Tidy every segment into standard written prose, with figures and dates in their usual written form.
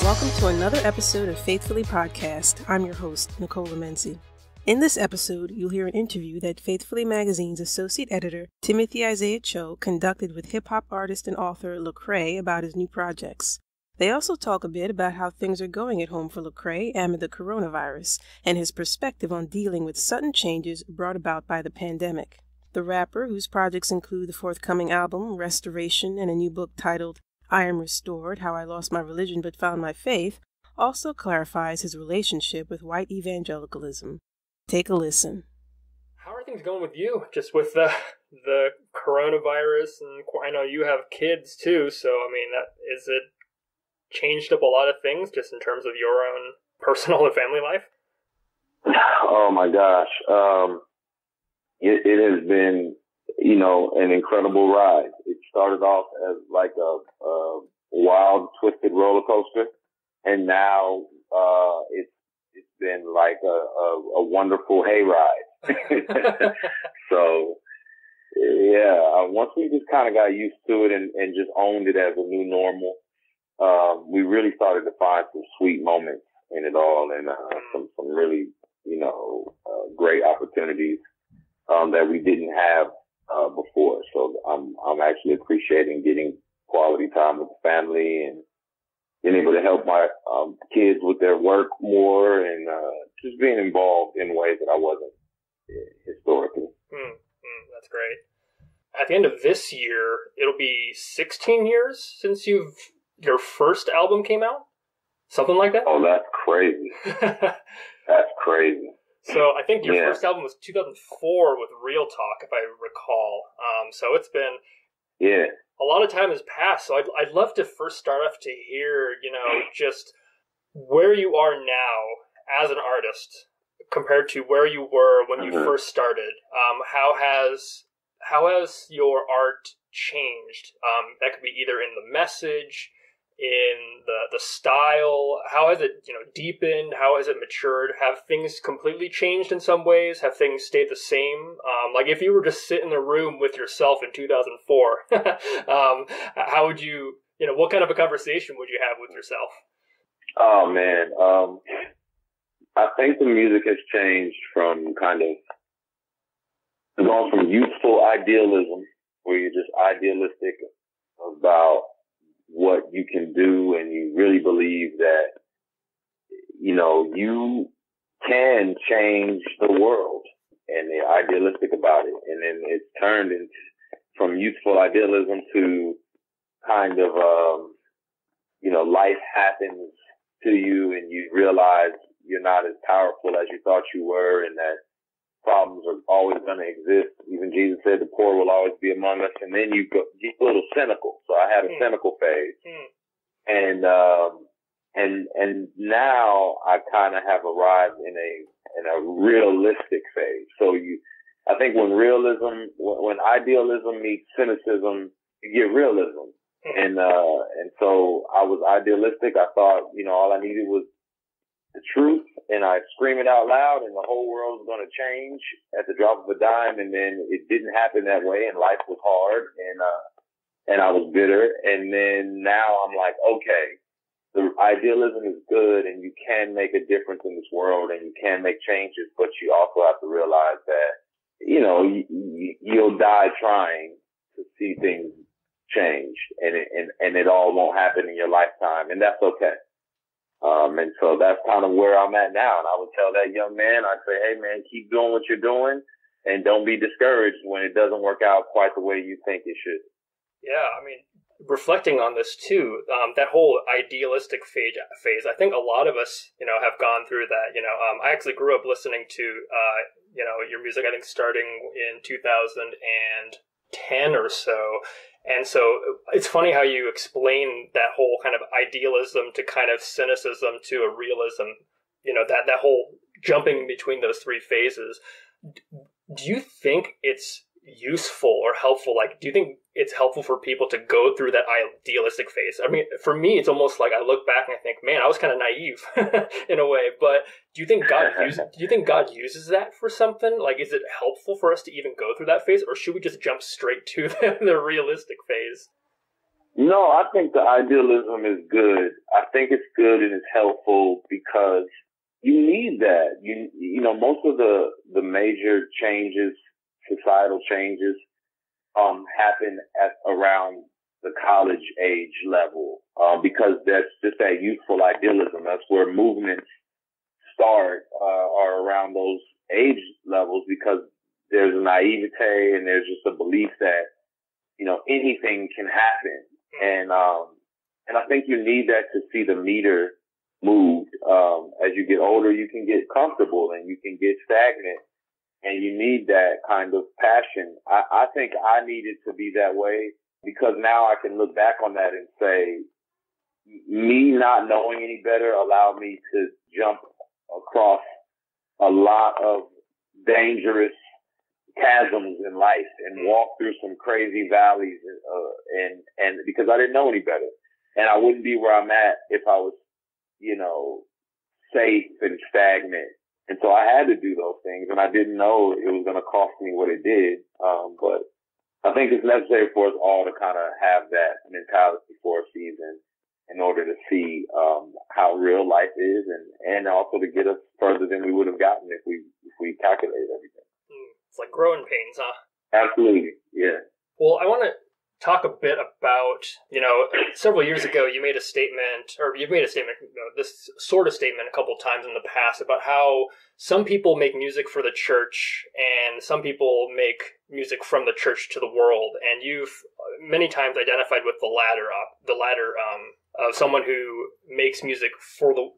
Welcome to another episode of Faithfully Podcast. I'm your host, Nicola Menzi. In this episode, you'll hear an interview that Faithfully Magazine's associate editor, Timothy Isaiah Cho, conducted with hip-hop artist and author Lecrae about his new projects. They also talk a bit about how things are going at home for Lecrae amid the coronavirus, and his perspective on dealing with sudden changes brought about by the pandemic. The rapper, whose projects include the forthcoming album, Restoration, and a new book titled I Am Restored, How I Lost My Religion But Found My Faith, also clarifies his relationship with white evangelicalism. Take a listen. How are things going with you? Just with the coronavirus, and I know you have kids too, so I mean, is it changed up a lot of things just in terms of your own personal and family life? Oh my gosh. It has been, an incredible ride. It started off as like a wild, twisted roller coaster, and now it's been like a wonderful hayride. So, yeah, once we just kind of got used to it and just owned it as a new normal, we really started to find some sweet moments in it all, and some really, great opportunities that we didn't have before. So I'm actually appreciating getting quality time with the family and being able to help my kids with their work more, and just being involved in ways that I wasn't historically. That's great. At the end of this year, it'll be 16 years since your first album came out? Something like that? Oh, that's crazy. That's crazy. So I think your first album was 2004 with Real Talk, if I recall. So it's been a lot of time has passed. So I'd love to first start off to hear, just where you are now as an artist compared to where you were when you first started. How has your art changed? That could be either in the message, in the style. How has it deepened? How has it matured? Have things completely changed in some ways? Have things stayed the same? Like if you were to sit in the room with yourself in 2004, how would you, what kind of a conversation would you have with yourself? Oh man, I think the music has changed from gone from youthful idealism, where you're just idealistic about what you can do, and you really believe that, you can change the world, and they're idealistic about it. And then it's turned from youthful idealism to kind of, life happens to you, and you realize you're not as powerful as you thought you were, and that problems are always going to exist. Even Jesus said the poor will always be among us. And then you get a little cynical. So I had a cynical phase. And now I kind of have arrived in a realistic phase. So I think when idealism meets cynicism, you get realism. And so I was idealistic. I thought, all I needed was the truth, and I scream it out loud, and the whole world was going to change at the drop of a dime. And then it didn't happen that way, and life was hard, and I was bitter. And then now I'm like, okay, the idealism is good, and you can make a difference in this world, and you can make changes, but you also have to realize that, you'll die trying to see things change, and it all won't happen in your lifetime, and that's okay. And so that's kind of where I'm at now. And I would tell that young man, I'd say, hey man, keep doing what you're doing, and don't be discouraged when it doesn't work out quite the way you think it should. Yeah, I mean, reflecting on this too, that whole idealistic phase, I think a lot of us, have gone through that. I actually grew up listening to, your music, I think starting in 2010 or so. And so it's funny how you explain that whole kind of idealism to kind of cynicism to a realism, that whole jumping between those three phases. Do you think it's useful or helpful? Like, do you think it's helpful for people to go through that idealistic phase? I mean, for me, it's almost like I look back and I think, man, I was kind of naive in a way. But do you think God uses that for something? Like, is it helpful for us to even go through that phase, or should we just jump straight to the realistic phase? No, I think the idealism is good. I think it's good and it's helpful because you need that. You know, most of the major changes, societal changes, happen at around the college age level, because that's just that youthful idealism. That's where movements start, are around those age levels, because there's a naivete and there's just a belief that, you know, anything can happen. And I think you need that to see the meter moved. As you get older, you can get comfortable and you can get stagnant, and you need that kind of passion. I think I needed to be that way, because now I can look back on that and say, me not knowing any better allowed me to jump across a lot of dangerous chasms in life and walk through some crazy valleys, and because I didn't know any better, and I wouldn't be where I'm at if I was, you know, safe and stagnant. And so I had to do those things, and I didn't know it was going to cost me what it did. But I think it's necessary for us all to kind of have that mentality for a season in order to see how real life is, and also to get us further than we would have gotten if we calculated everything. It's like growing pains, huh? Absolutely, yeah. Well, I want to talk a bit about, you know, several years ago you made a statement, or you've made a statement, you know, this sort of statement a couple of times in the past about how some people make music for the church and some people make music from the church to the world, and you've many times identified with the latter of someone who makes music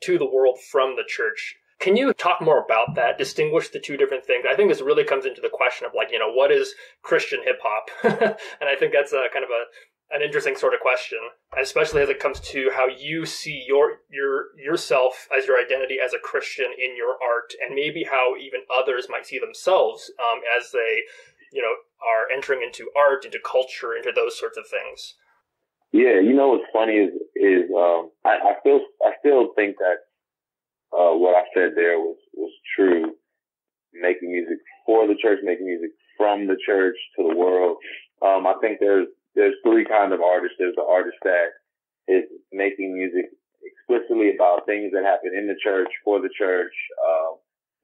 to the world from the church. Can you talk more about that? Distinguish the two different things. I think this really comes into the question of, like, you know, what is Christian hip hop? And I think that's a kind of an interesting sort of question, especially as it comes to how you see yourself as your identity as a Christian in your art, and maybe how even others might see themselves as they, you know, are entering into art, into culture, into those sorts of things. Yeah, you know what's funny is I still think that what I said there was true. Making music for the church, making music from the church to the world. I think there's three kinds of artists. There's the artist that is making music explicitly about things that happen in the church, for the church,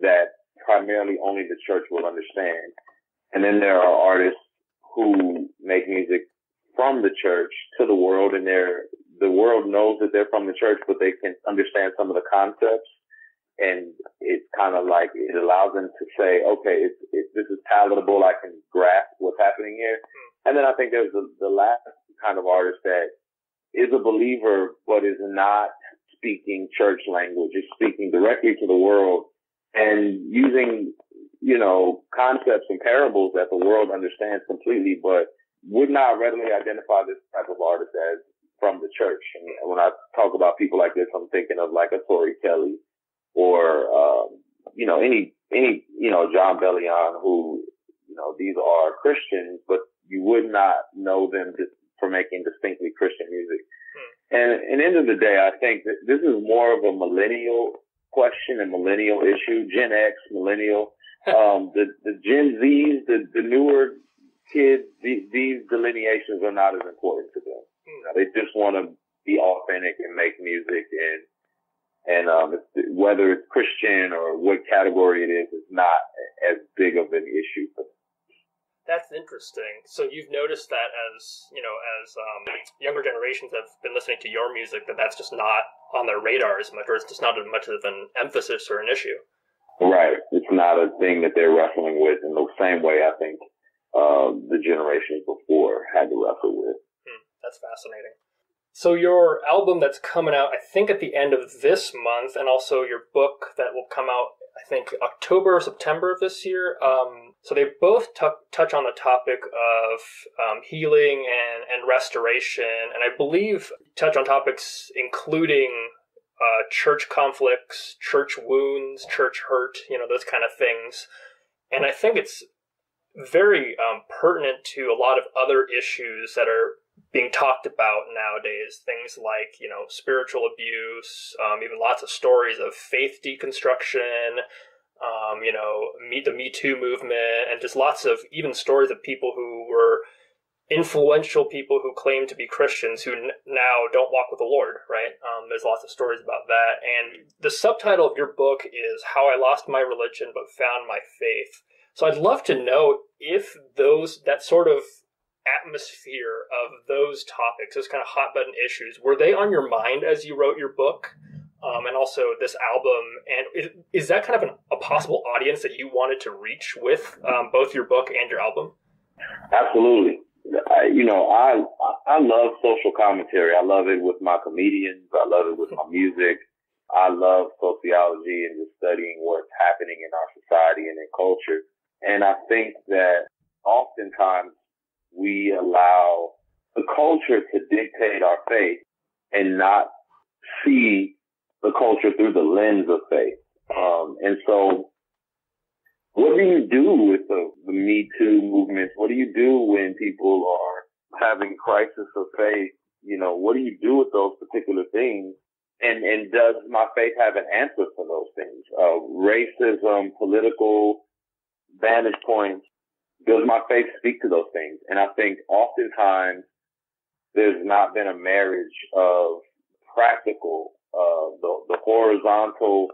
that primarily only the church will understand. And then there are artists who make music from the church to the world, and the world knows that they're from the church, but they can understand some of the concepts. And it's kind of like, it allows them to say, okay, this is palatable. I can grasp what's happening here. And then I think there's the last kind of artist that is a believer, but is not speaking church language. Is speaking directly to the world and using, you know, concepts and parables that the world understands completely, but would not readily identify this type of artist as from the church. And when I talk about people like this, I'm thinking of like a Tori Kelly, or, you know, any, you know, John Bellion, who, you know, these are Christians, but you would not know them just for making distinctly Christian music. And at the end of the day, I think that this is more of a millennial question and millennial issue, Gen X, millennial, the Gen Zs, the newer kids, these delineations are not as important to them. You know, they just want to be authentic and make music, and whether it's Christian or what category it is not as big of an issue for them. That's interesting. So you've noticed that as, you know, as younger generations have been listening to your music, that's just not on their radar as much, or it's just not as much of an emphasis or an issue. Right. It's not a thing that they're wrestling with in the same way I think the generations before had to wrestle with. That's fascinating. So your album that's coming out, I think, at the end of this month, and also your book that will come out, I think, October or September of this year. So they both touch on the topic of healing and restoration, and I believe touch on topics including church conflicts, church wounds, church hurt, you know, those kind of things. And I think it's very pertinent to a lot of other issues that are being talked about nowadays, things like, you know, spiritual abuse, even lots of stories of faith deconstruction, you know, the Me Too movement, and just lots of even stories of people who were influential people who claim to be Christians who now don't walk with the Lord, right? There's lots of stories about that. And the subtitle of your book is How I Lost My Religion But Found My Faith. So I'd love to know if that sort of atmosphere of those topics, those kind of hot button issues, were they on your mind as you wrote your book? And also this album, and is that kind of a possible audience that you wanted to reach with both your book and your album? Absolutely. I love social commentary. I love it with my comedians. I love it with my music. I love sociology and just studying what's happening in our society and in culture. And I think that oftentimes we allow the culture to dictate our faith and not see the culture through the lens of faith. And so what do you do with the Me Too movements? What do you do when people are having crisis of faith? What do you do with those particular things? And does my faith have an answer for those things? Racism, political vantage points, does my faith speak to those things? And I think oftentimes there's not been a marriage of practical, the horizontal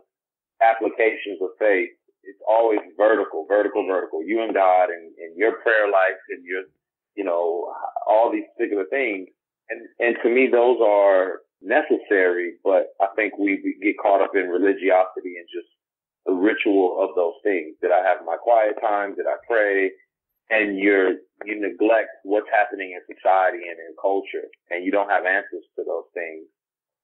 applications of faith. It's always vertical. You and God and your prayer life and your, all these particular things. And to me, those are necessary, but I think we get caught up in religiosity and just the ritual of those things. Did I have my quiet time? Did I pray? And you neglect what's happening in society and in culture, and you don't have answers to those things.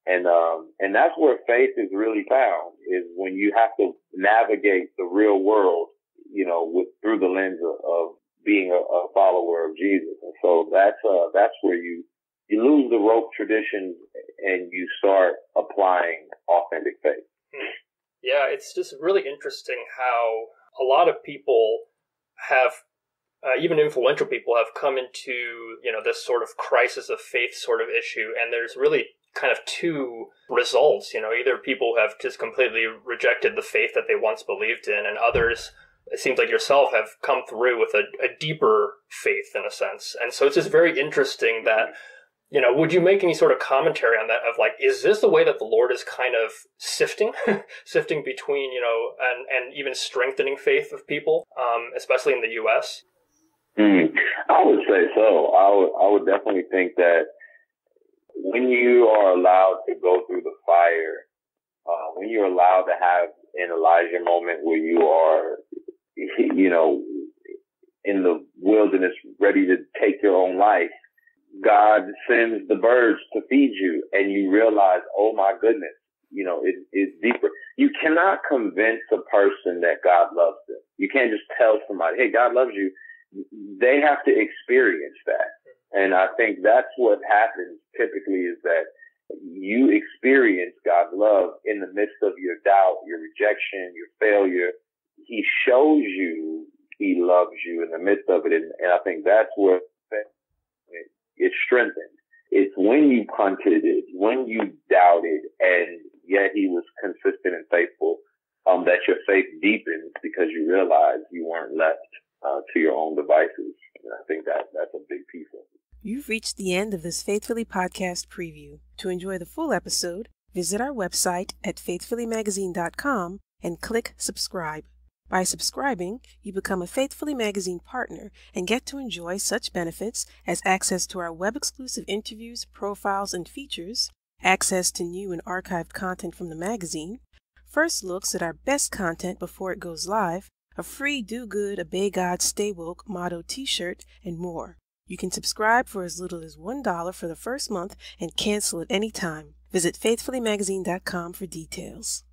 And that's where faith is really found, is when you have to navigate the real world, through the lens of being a follower of Jesus. And so that's where you lose the rope traditions and you start applying authentic faith. Yeah, it's just really interesting how a lot of people have, even influential people have come into, this sort of crisis of faith sort of issue. And there's really kind of two results, either people have just completely rejected the faith that they once believed in, and others, it seems like yourself, have come through with a deeper faith in a sense. And so it's just very interesting that, would you make any sort of commentary on that of like, is this the way that the Lord is kind of sifting between, and even strengthening faith of people, especially in the U.S.? I would say so. I would definitely think that when you are allowed to go through the fire, when you're allowed to have an Elijah moment where you are, in the wilderness ready to take your own life, God sends the birds to feed you, and you realize, oh my goodness, it's deeper. You cannot convince a person that God loves them. You can't just tell somebody, hey, God loves you. They have to experience that. And I think that's what happens typically, is that you experience God's love in the midst of your doubt, your rejection, your failure. He shows you he loves you in the midst of it. And I think that's where it's strengthened. It's when you punted it, when you doubted, and yet he was consistent and faithful, that your faith deepens because you realize you weren't left to your own devices. And I think that's a big piece of it. You've reached the end of this Faithfully podcast preview. To enjoy the full episode, visit our website at faithfullymagazine.com and click subscribe. By subscribing, you become a Faithfully Magazine partner and get to enjoy such benefits as access to our web-exclusive interviews, profiles, and features, access to new and archived content from the magazine, first looks at our best content before it goes live, a free Do Good, Obey God, Stay Woke motto t-shirt, and more. You can subscribe for as little as $1 for the first month and cancel at any time. Visit faithfullymagazine.com for details.